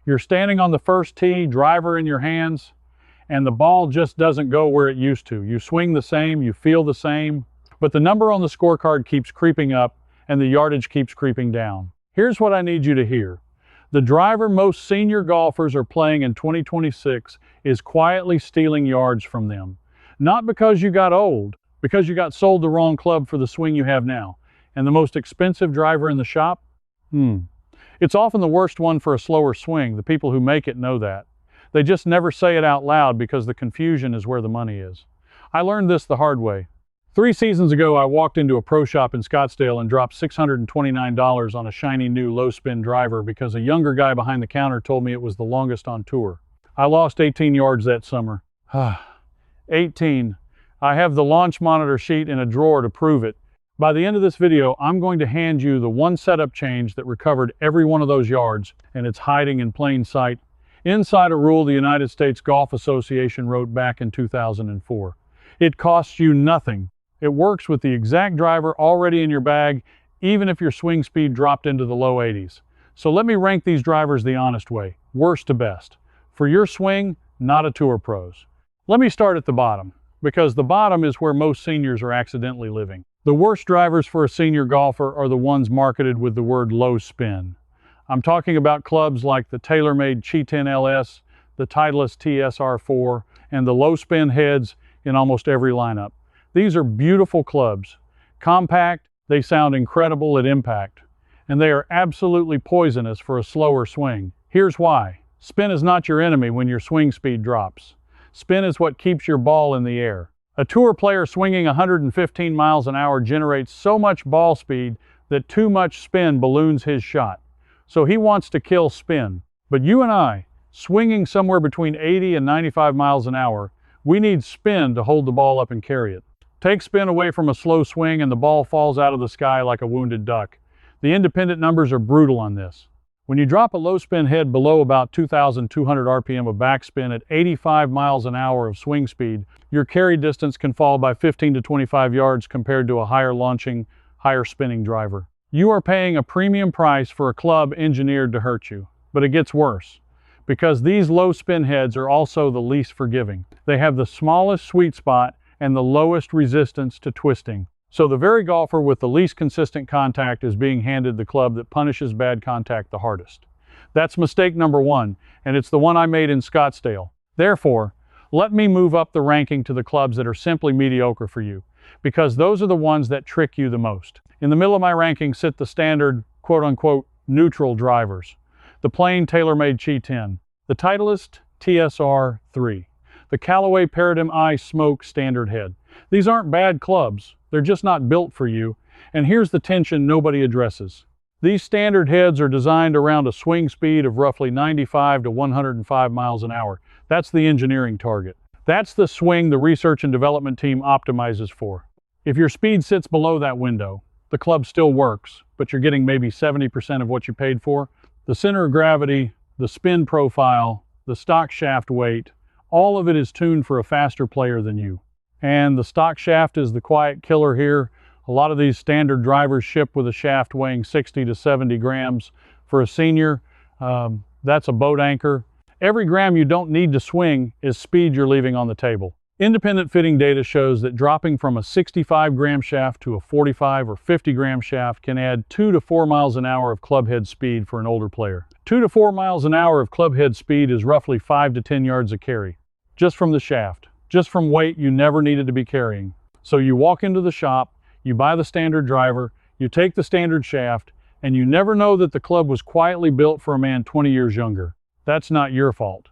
You're standing on the first tee, driver in your hands, and the ball just doesn't go where it used to. You swing the same, you feel the same, but the number on the scorecard keeps creeping up and the yardage keeps creeping down. Here's what I need you to hear. The driver most senior golfers are playing in 2026 is quietly stealing yards from them. Not because you got old, because you got sold the wrong club for the swing you have now. And the most expensive driver in the shop? It's often the worst one for a slower swing. The people who make it know that. They just never say it out loud because the confusion is where the money is. I learned this the hard way. 3 seasons ago, I walked into a pro shop in Scottsdale and dropped $629 on a shiny new low-spin driver because a younger guy behind the counter told me it was the longest on tour. I lost 18 yards that summer. 18. I have the launch monitor sheet in a drawer to prove it. By the end of this video, I'm going to hand you the one setup change that recovered every one of those yards, and it's hiding in plain sight inside a rule the United States Golf Association wrote back in 2004. It costs you nothing. It works with the exact driver already in your bag, even if your swing speed dropped into the low 80s. So let me rank these drivers the honest way, worst to best. For your swing, not a tour pro's. Let me start at the bottom, because the bottom is where most seniors are accidentally living. The worst drivers for a senior golfer are the ones marketed with the word low spin. I'm talking about clubs like the tailor-made Qi10 LS, the Titleist TSR1, and the low spin heads in almost every lineup. These are beautiful clubs. Compact, they sound incredible at impact, and they are absolutely poisonous for a slower swing. Here's why. Spin is not your enemy when your swing speed drops. Spin is what keeps your ball in the air. A tour player swinging 115 miles an hour generates so much ball speed that too much spin balloons his shot. So he wants to kill spin. But you and I, swinging somewhere between 80 and 95 miles an hour, we need spin to hold the ball up and carry it. Take spin away from a slow swing and the ball falls out of the sky like a wounded duck. The independent numbers are brutal on this. When you drop a low spin head below about 2,200 RPM of backspin at 85 miles an hour of swing speed, your carry distance can fall by 15 to 25 yards compared to a higher launching, higher spinning driver. You are paying a premium price for a club engineered to hurt you. But it gets worse, because these low spin heads are also the least forgiving. They have the smallest sweet spot and the lowest resistance to twisting. So the very golfer with the least consistent contact is being handed the club that punishes bad contact the hardest. That's mistake number 1, and it's the one I made in Scottsdale. Therefore, let me move up the ranking to the clubs that are simply mediocre for you, because those are the ones that trick you the most. In the middle of my ranking sit the standard, quote-unquote, neutral drivers. The plain tailor-made Qi10, the Titleist TSR1, the Callaway Paradigm I Smoke standard head. These aren't bad clubs, they're just not built for you, and here's the tension nobody addresses. These standard heads are designed around a swing speed of roughly 95 to 105 miles an hour. That's the engineering target. That's the swing the research and development team optimizes for. If your speed sits below that window, the club still works, but you're getting maybe 70% of what you paid for. The center of gravity, the spin profile, the stock shaft weight, all of it is tuned for a faster player than you. And the stock shaft is the quiet killer here. A lot of these standard drivers ship with a shaft weighing 60 to 70 grams. For a senior, that's a boat anchor. Every gram you don't need to swing is speed you're leaving on the table. Independent fitting data shows that dropping from a 65-gram shaft to a 45 or 50-gram shaft can add 2 to 4 miles an hour of clubhead speed for an older player. 2 to 4 miles an hour of clubhead speed is roughly 5 to 10 yards a carry, just from the shaft, just from weight you never needed to be carrying. So you walk into the shop, you buy the standard driver, you take the standard shaft, and you never know that the club was quietly built for a man 20 years younger. That's not your fault.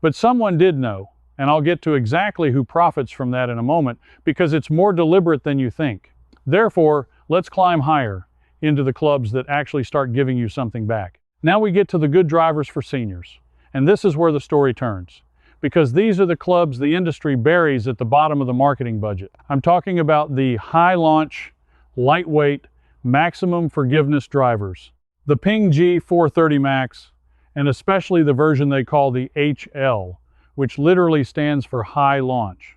But someone did know. And I'll get to exactly who profits from that in a moment, because it's more deliberate than you think. Therefore, let's climb higher into the clubs that actually start giving you something back. Now we get to the good drivers for seniors. And this is where the story turns, because these are the clubs the industry buries at the bottom of the marketing budget. I'm talking about the high launch, lightweight, maximum forgiveness drivers. The Ping G430 Max, and especially the version they call the HL, which literally stands for high launch.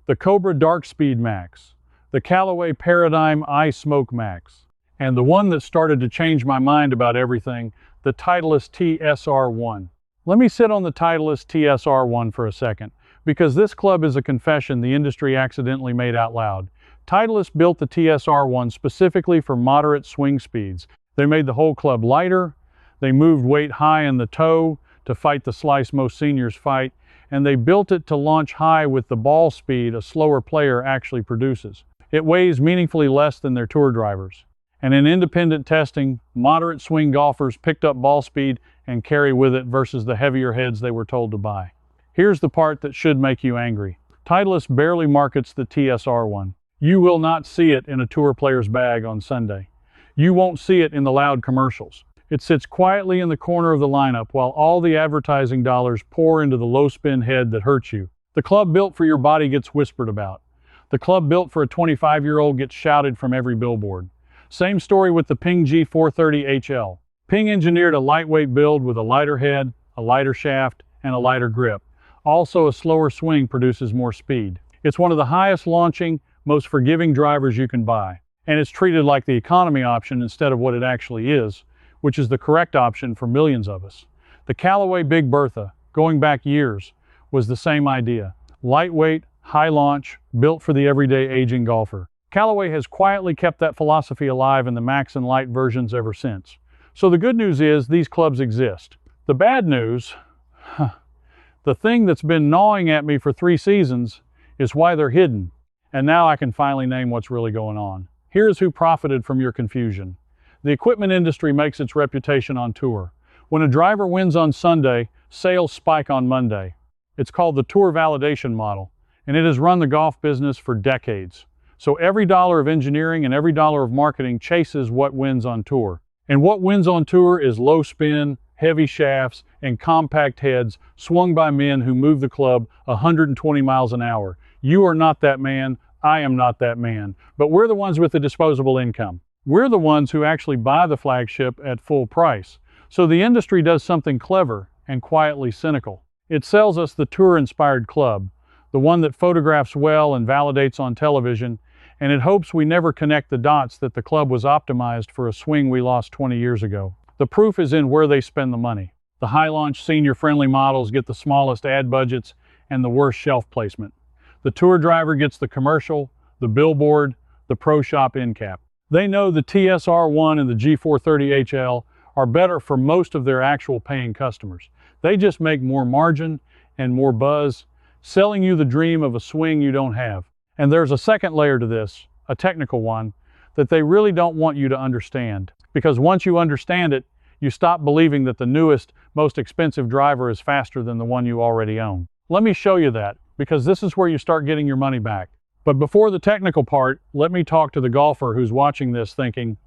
The Cobra Dark Speed Max, the Callaway Paradigm I Smoke Max, and the one that started to change my mind about everything, the Titleist TSR1. Let me sit on the Titleist TSR1 for a second, because this club is a confession the industry accidentally made out loud. Titleist built the TSR1 specifically for moderate swing speeds. They made the whole club lighter, they moved weight high in the toe to fight the slice most seniors fight, and they built it to launch high with the ball speed a slower player actually produces. It weighs meaningfully less than their tour drivers. And in independent testing, moderate swing golfers picked up ball speed and carry with it versus the heavier heads they were told to buy. Here's the part that should make you angry. Titleist barely markets the TSR1. You will not see it in a tour player's bag on Sunday. You won't see it in the loud commercials. It sits quietly in the corner of the lineup while all the advertising dollars pour into the low-spin head that hurts you. The club built for your body gets whispered about. The club built for a 25-year-old gets shouted from every billboard. Same story with the Ping G430 HL. Ping engineered a lightweight build with a lighter head, a lighter shaft, and a lighter grip. Also, a slower swing produces more speed. It's one of the highest launching, most forgiving drivers you can buy. And it's treated like the economy option instead of what it actually is, which is the correct option for millions of us. The Callaway Big Bertha, going back years, was the same idea. Lightweight, high launch, built for the everyday aging golfer. Callaway has quietly kept that philosophy alive in the Max and Light versions ever since. So the good news is these clubs exist. The bad news, the thing that's been gnawing at me for 3 seasons, is why they're hidden. And now I can finally name what's really going on. Here's who profited from your confusion. The equipment industry makes its reputation on tour. When a driver wins on Sunday, sales spike on Monday. It's called the tour validation model, and it has run the golf business for decades. So every dollar of engineering and every dollar of marketing chases what wins on tour. And what wins on tour is low spin, heavy shafts, and compact heads swung by men who move the club 120 miles an hour. You are not that man, I am not that man, but we're the ones with the disposable income. We're the ones who actually buy the flagship at full price. So the industry does something clever and quietly cynical. It sells us the tour-inspired club, the one that photographs well and validates on television, and it hopes we never connect the dots that the club was optimized for a swing we lost 20 years ago. The proof is in where they spend the money. The high-launch, senior-friendly models get the smallest ad budgets and the worst shelf placement. The tour driver gets the commercial, the billboard, the pro shop end cap. They know the TSR1 and the G430 HL are better for most of their actual paying customers. They just make more margin and more buzz, selling you the dream of a swing you don't have. And there's a second layer to this, a technical one, that they really don't want you to understand. Because once you understand it, you stop believing that the newest, most expensive driver is faster than the one you already own. Let me show you that, because this is where you start getting your money back. But before the technical part, let me talk to the golfer who's watching this thinking,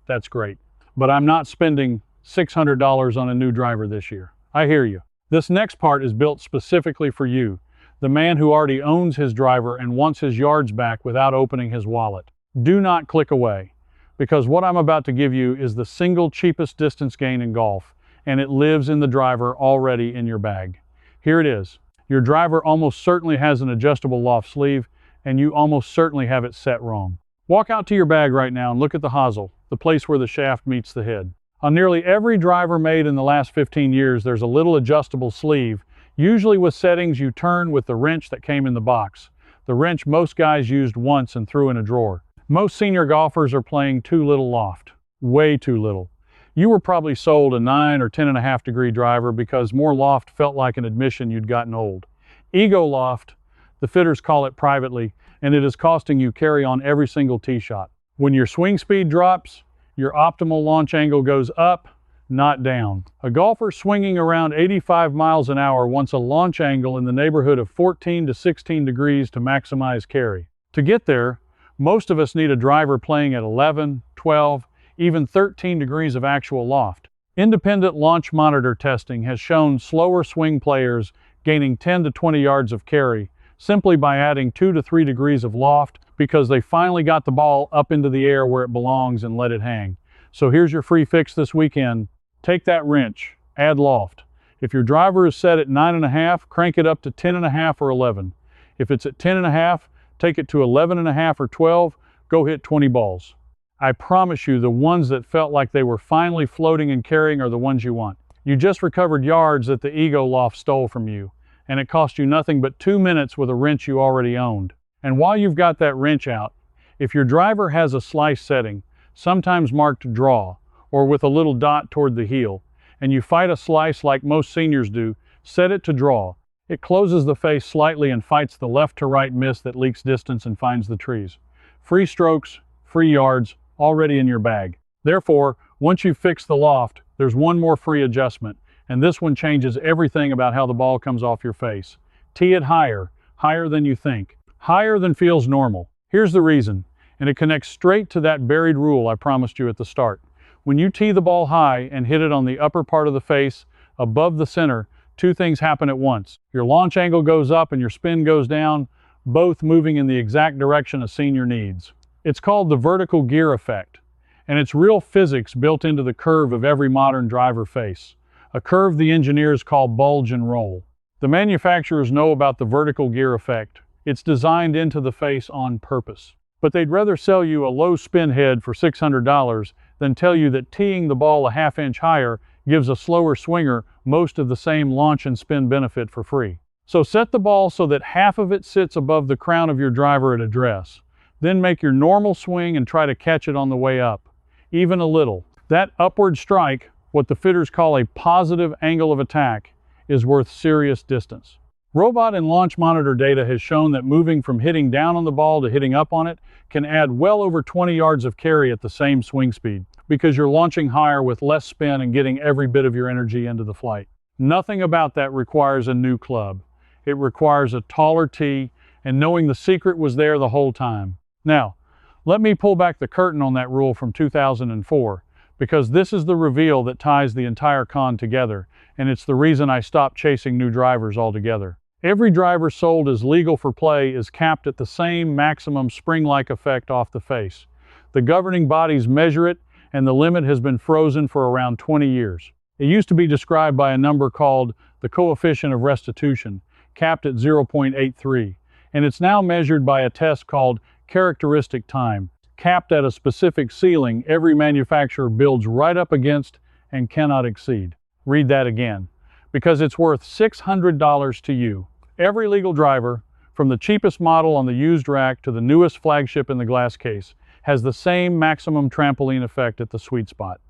that's great, but I'm not spending $600 on a new driver this year. I hear you. This next part is built specifically for you, the man who already owns his driver and wants his yards back without opening his wallet. Do not click away, because what I'm about to give you is the single cheapest distance gain in golf, and it lives in the driver already in your bag. Here it is. Your driver almost certainly has an adjustable loft sleeve, and you almost certainly have it set wrong. Walk out to your bag right now and look at the hosel, the place where the shaft meets the head. On nearly every driver made in the last 15 years, there's a little adjustable sleeve, usually with settings you turn with the wrench that came in the box. The wrench most guys used once and threw in a drawer. Most senior golfers are playing too little loft, way too little. You were probably sold a 9 or 10.5 degree driver because more loft felt like an admission you'd gotten old. Ego loft, the fitters call it privately, and it is costing you carry on every single tee shot. When your swing speed drops, your optimal launch angle goes up, not down. A golfer swinging around 85 miles an hour wants a launch angle in the neighborhood of 14 to 16 degrees to maximize carry. To get there, most of us need a driver playing at 11, 12, even 13 degrees of actual loft. Independent launch monitor testing has shown slower swing players gaining 10 to 20 yards of carry simply by adding 2 to 3 degrees of loft because they finally got the ball up into the air where it belongs and let it hang. So here's your free fix this weekend. Take that wrench, add loft. If your driver is set at 9.5, crank it up to 10.5 or 11. If it's at 10.5, take it to 11.5 or 12, go hit 20 balls. I promise you the ones that felt like they were finally floating and carrying are the ones you want. You just recovered yards that the ego loft stole from you, and it cost you nothing but 2 minutes with a wrench you already owned. And while you've got that wrench out, if your driver has a slice setting, sometimes marked draw, or with a little dot toward the heel, and you fight a slice like most seniors do, set it to draw. It closes the face slightly and fights the left to right miss that leaks distance and finds the trees. Free strokes, free yards, already in your bag. Therefore, once you've fixed the loft, there's one more free adjustment, and this one changes everything about how the ball comes off your face. Tee it higher, higher than you think, higher than feels normal. Here's the reason, and it connects straight to that buried rule I promised you at the start. When you tee the ball high and hit it on the upper part of the face, above the center, two things happen at once. Your launch angle goes up and your spin goes down, both moving in the exact direction a senior needs. It's called the vertical gear effect, and it's real physics built into the curve of every modern driver face, a curve the engineers call bulge and roll. The manufacturers know about the vertical gear effect. It's designed into the face on purpose. But they'd rather sell you a low spin head for $600 than tell you that teeing the ball a half-inch higher gives a slower swinger most of the same launch and spin benefit for free. So set the ball so that half of it sits above the crown of your driver at address. Then make your normal swing and try to catch it on the way up, even a little. That upward strike, what the fitters call a positive angle of attack, is worth serious distance. Robot and launch monitor data has shown that moving from hitting down on the ball to hitting up on it can add well over 20 yards of carry at the same swing speed, because you're launching higher with less spin and getting every bit of your energy into the flight. Nothing about that requires a new club. It requires a taller tee, and knowing the secret was there the whole time. Now, let me pull back the curtain on that rule from 2004, because this is the reveal that ties the entire con together, and it's the reason I stopped chasing new drivers altogether. Every driver sold as legal for play is capped at the same maximum spring-like effect off the face. The governing bodies measure it, and the limit has been frozen for around 20 years. It used to be described by a number called the coefficient of restitution, capped at 0.83, and it's now measured by a test called characteristic time, capped at a specific ceiling every manufacturer builds right up against and cannot exceed. Read that again, because it's worth $600 to you. Every legal driver, from the cheapest model on the used rack to the newest flagship in the glass case, has the same maximum trampoline effect at the sweet spot.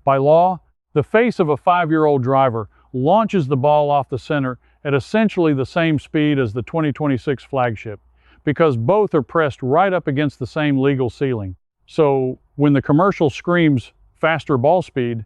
By law, the face of a 5-year-old driver launches the ball off the center at essentially the same speed as the 2026 flagship, because both are pressed right up against the same legal ceiling. So when the commercial screams faster ball speed,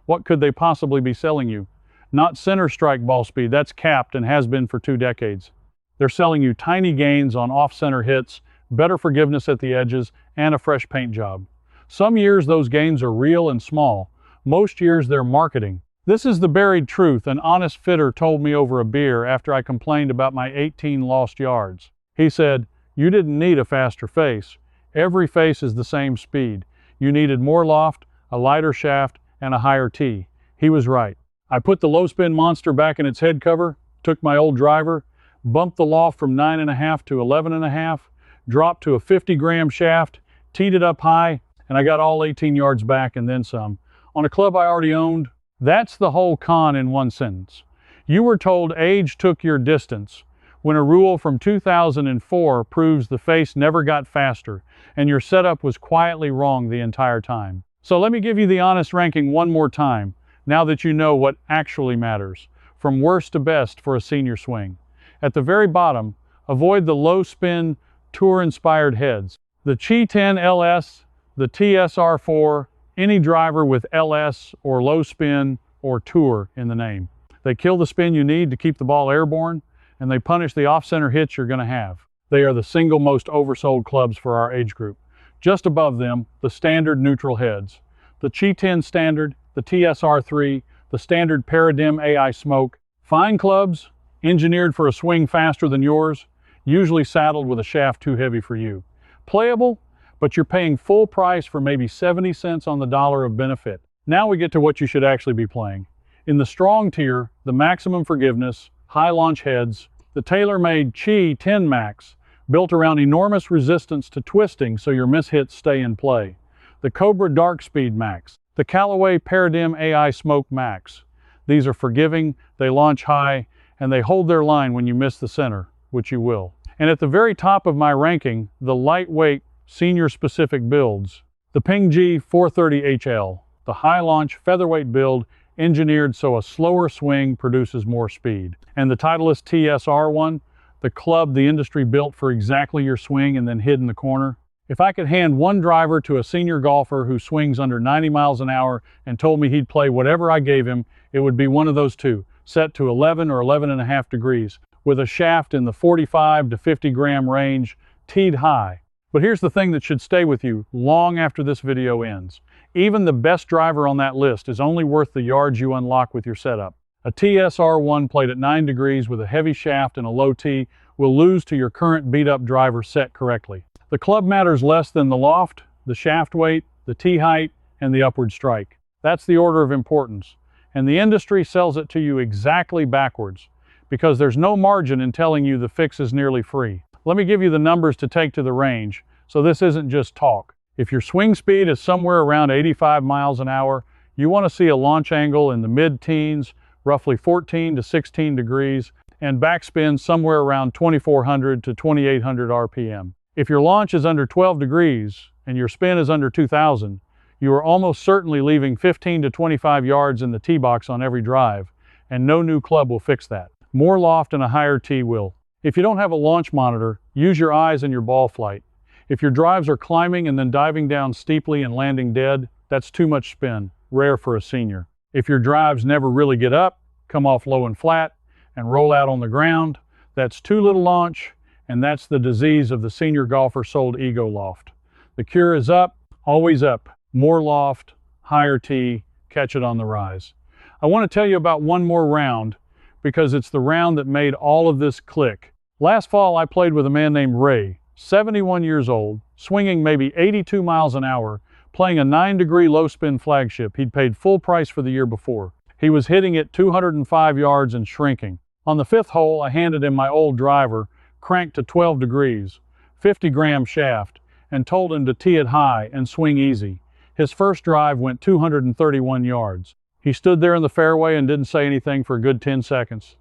what could they possibly be selling you? Not center strike ball speed, that's capped and has been for 2 decades. They're selling you tiny gains on off-center hits, better forgiveness at the edges, and a fresh paint job. Some years those gains are real and small. Most years they're marketing. This is the buried truth an honest fitter told me over a beer after I complained about my 18 lost yards. He said, "You didn't need a faster face. Every face is the same speed. You needed more loft, a lighter shaft, and a higher tee." He was right. I put the low spin monster back in its head cover, took my old driver, bumped the loft from 9.5 to 11.5, dropped to a 50-gram shaft, teed it up high, and I got all 18 yards back and then some, on a club I already owned. That's the whole con in one sentence. You were told age took your distance, when a rule from 2004 proves the face never got faster, and your setup was quietly wrong the entire time. So let me give you the honest ranking one more time, now that you know what actually matters, from worst to best for a senior swing. At the very bottom, avoid the low spin, tour-inspired heads. The Qi10 LS, the TSR4, any driver with LS or low spin or tour in the name. They kill the spin you need to keep the ball airborne, and they punish the off-center hits you're going to have. They are the single most oversold clubs for our age group. Just above them, the standard neutral heads. The Qi10 Standard, the TSR3, the standard Paradigm AI Smoke. Fine clubs, engineered for a swing faster than yours, usually saddled with a shaft too heavy for you. Playable, but you're paying full price for maybe 70 cents on the dollar of benefit. Now we get to what you should actually be playing. In the strong tier, the maximum forgiveness, high launch heads, the tailor-made Qi10 Max, built around enormous resistance to twisting so your mishits stay in play. The Cobra Dark Speed Max, the Callaway Paradigm AI Smoke Max, These are forgiving, they launch high, and they hold their line when you miss the center, which you will. And at the very top of my ranking, the lightweight, senior-specific builds, the Ping G430 HL, the high-launch featherweight build engineered so a slower swing produces more speed. And the Titleist TSR1, the club the industry built for exactly your swing and then hid in the corner. If I could hand one driver to a senior golfer who swings under 90 miles an hour and told me he'd play whatever I gave him, it would be one of those two, set to 11 or 11.5 degrees, with a shaft in the 45 to 50 gram range, teed high. But here's the thing that should stay with you long after this video ends. Even the best driver on that list is only worth the yards you unlock with your setup. A TSR1 played at 9 degrees with a heavy shaft and a low tee will lose to your current beat-up driver set correctly. The club matters less than the loft, the shaft weight, the tee height, and the upward strike. That's the order of importance. And the industry sells it to you exactly backwards, because there's no margin in telling you the fix is nearly free. Let me give you the numbers to take to the range, so this isn't just talk. If your swing speed is somewhere around 85 miles an hour, you want to see a launch angle in the mid-teens, roughly 14 to 16 degrees, and backspin somewhere around 2400 to 2800 RPM. If your launch is under 12 degrees and your spin is under 2000, you are almost certainly leaving 15 to 25 yards in the tee box on every drive, and no new club will fix that. More loft and a higher tee will. If you don't have a launch monitor, use your eyes and your ball flight. If your drives are climbing and then diving down steeply and landing dead, that's too much spin, rare for a senior. If your drives never really get up, come off low and flat, and roll out on the ground, that's too little launch, and that's the disease of the senior golfer sold ego loft. The cure is up, always up. More loft, higher tee, catch it on the rise. I want to tell you about one more round because it's the round that made all of this click. Last fall I played with a man named Ray, 71 years old, swinging maybe 82 miles an hour, playing a 9-degree low-spin flagship he'd paid full price for the year before. He was hitting it 205 yards and shrinking. On the 5th hole, I handed him my old driver, cranked to 12 degrees, 50-gram shaft, and told him to tee it high and swing easy. His first drive went 231 yards. He stood there in the fairway and didn't say anything for a good 10 seconds.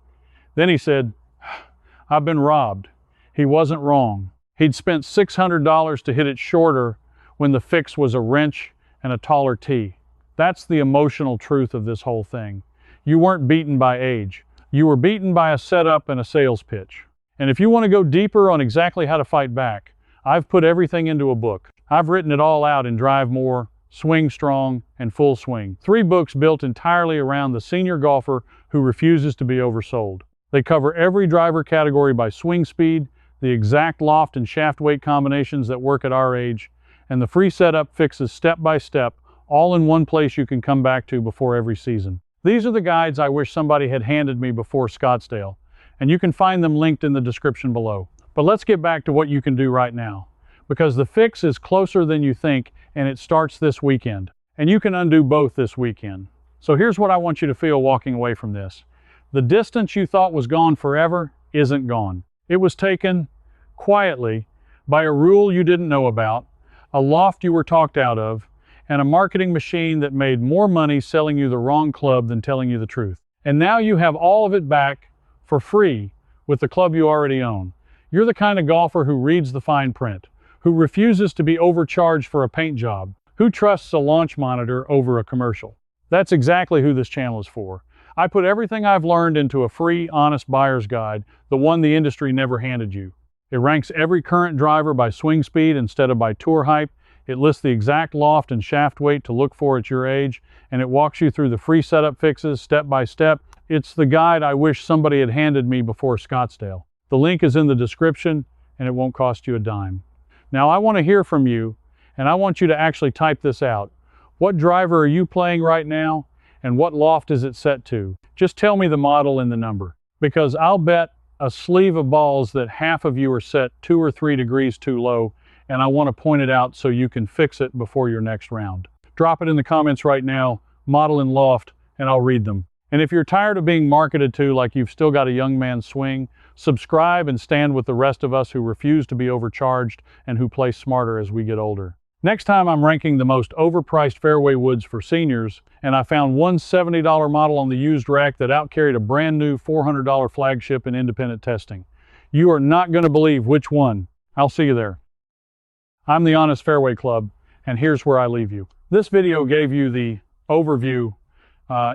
Then he said, "I've been robbed." He wasn't wrong. He'd spent $600 to hit it shorter when the fix was a wrench and a taller tee. That's the emotional truth of this whole thing. You weren't beaten by age. You were beaten by a setup and a sales pitch. And if you want to go deeper on exactly how to fight back, I've put everything into a book. I've written it all out in Drive More, Swing Strong, and Full Swing. 3 books built entirely around the senior golfer who refuses to be oversold. They cover every driver category by swing speed, the exact loft and shaft weight combinations that work at our age, and the free setup fixes step by step, all in one place you can come back to before every season. These are the guides I wish somebody had handed me before Scottsdale, and you can find them linked in the description below. But let's get back to what you can do right now, because the fix is closer than you think, and it starts this weekend. And you can undo both this weekend. So here's what I want you to feel walking away from this. The distance you thought was gone forever isn't gone. It was taken quietly by a rule you didn't know about, a loft you were talked out of, and a marketing machine that made more money selling you the wrong club than telling you the truth. And now you have all of it back for free with the club you already own. You're the kind of golfer who reads the fine print, who refuses to be overcharged for a paint job, who trusts a launch monitor over a commercial. That's exactly who this channel is for. I put everything I've learned into a free, honest buyer's guide, the one the industry never handed you. It ranks every current driver by swing speed instead of by tour hype. It lists the exact loft and shaft weight to look for at your age, and it walks you through the free setup fixes step by step. It's the guide I wish somebody had handed me before Scottsdale. The link is in the description, and it won't cost you a dime. Now I want to hear from you, and I want you to actually type this out. What driver are you playing right now, and what loft is it set to? Just tell me the model and the number, because I'll bet a sleeve of balls that half of you are set 2 or 3 degrees too low, and I want to point it out so you can fix it before your next round. Drop it in the comments right now, model and loft, and I'll read them. And if you're tired of being marketed to like you've still got a young man's swing, subscribe and stand with the rest of us who refuse to be overcharged and who play smarter as we get older. Next time I'm ranking the most overpriced fairway woods for seniors, and I found one $70 model on the used rack that outcarried a brand new $400 flagship in independent testing. You are not going to believe which one. I'll see you there. I'm the Honest Fairway Club, and here's where I leave you. This video gave you the overview.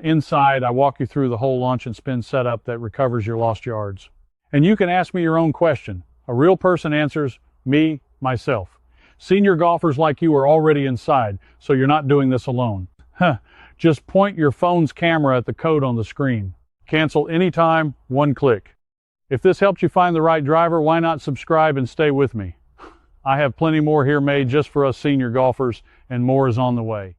Inside, I walk you through the whole launch and spin setup that recovers your lost yards. And you can ask me your own question. A real person answers, me, myself. Senior golfers like you are already inside, so you're not doing this alone. Just point your phone's camera at the code on the screen. Cancel anytime, one click. If this helped you find the right driver, why not subscribe and stay with me? I have plenty more here made just for us senior golfers, and more is on the way.